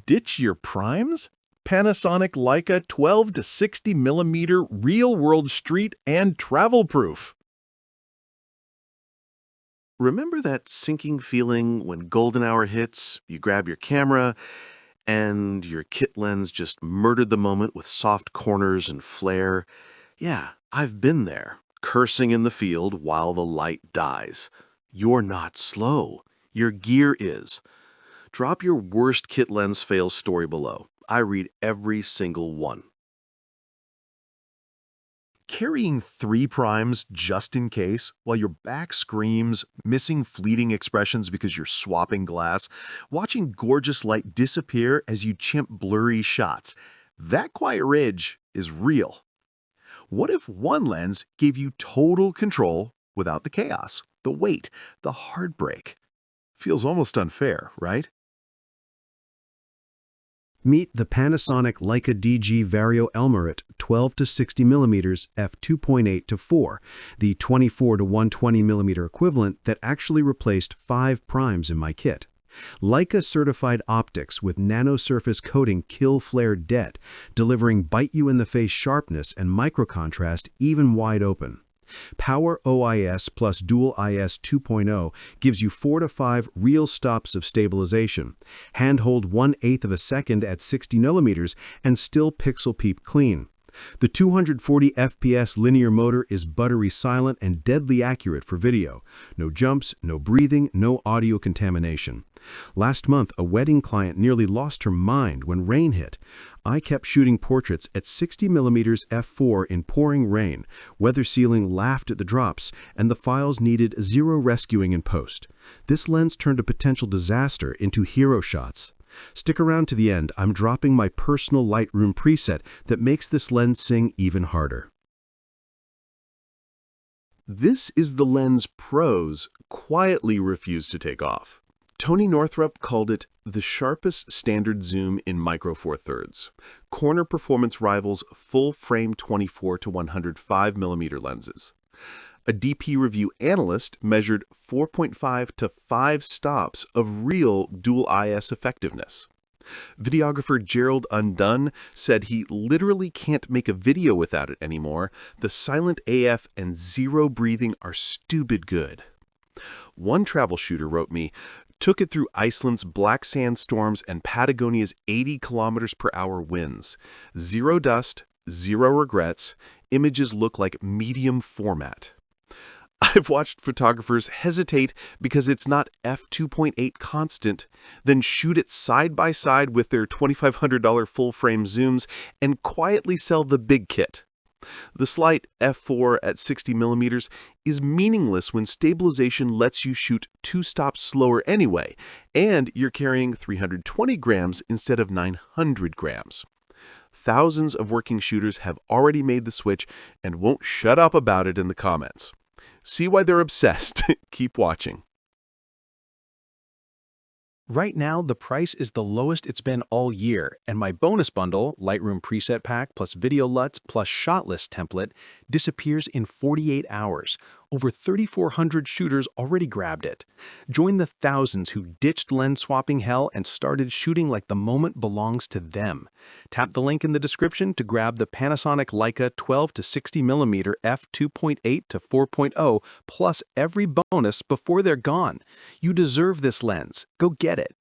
Ditch your primes? Panasonic Leica 12-60mm real-world street and travel proof. Remember that sinking feeling when golden hour hits, you grab your camera, and your kit lens just murdered the moment with soft corners and flare? Yeah, I've been there, cursing in the field while the light dies. You're not slow. Your gear is. Drop your worst kit lens fails story below. I read every single one. Carrying 3 primes just in case while your back screams, missing fleeting expressions because you're swapping glass, watching gorgeous light disappear as you chimp blurry shots. That quiet ridge is real. What if one lens gave you total control without the chaos, the weight, the heartbreak? Feels almost unfair, right? Meet the Panasonic Leica DG Vario-ELMARIT 12-60mm f2.8-4, the 24-120mm equivalent that actually replaced 5 primes in my kit. Leica-certified optics with Nano Surface Coating kill flare dead, delivering bite-you-in-the-face sharpness and micro-contrast even wide open. Power O.I.S plus dual I.S 2.0 gives you 4 to 5 real stops of stabilization, handhold 1/8 of a second at 60mm, and still pixel-peep clean. The 240 FPS linear motor is buttery silent and deadly accurate for video. No jumps, no breathing, no audio contamination. Last month, a wedding client nearly lost her mind when rain hit. I kept shooting portraits at 60mm f4 in pouring rain. Weather sealing laughed at the drops, and the files needed zero rescuing in post. This lens turned a potential disaster into hero shots. Stick around to the end. I'm dropping my personal Lightroom preset that makes this lens sing even harder. This is the lens pros quietly refuse to take off. Tony Northrup called it the sharpest standard zoom in micro four thirds. Corner performance rivals full-frame 24 to 105mm lenses. A DP review analyst measured 4.5 to 5 stops of real dual IS effectiveness. Videographer Gerald Undone said he literally can't make a video without it anymore. The silent AF and zero breathing are stupid good. One travel shooter wrote me, took it through Iceland's black sandstorms and Patagonia's 80 km/h winds. Zero dust, zero regrets, images look like medium format. I've watched photographers hesitate because it's not f2.8 constant, then shoot it side by side with their $2,500 full-frame zooms and quietly sell the big kit. The slight f4 at 60mm is meaningless when stabilization lets you shoot 2 stops slower anyway, and you're carrying 320 grams instead of 900 grams. Thousands of working shooters have already made the switch and won't shut up about it in the comments. See why they're obsessed. Keep watching. Right now, the price is the lowest it's been all year, and my bonus bundle, Lightroom Preset Pack plus Video LUTs plus Shot List template, disappears in 48 hours. Over 3,400 shooters already grabbed it. Join the thousands who ditched lens swapping hell and started shooting like the moment belongs to them. Tap the link in the description to grab the Panasonic Leica 12-60mm f2.8 to 4.0 plus every bonus before they're gone. You deserve this lens. Go get it.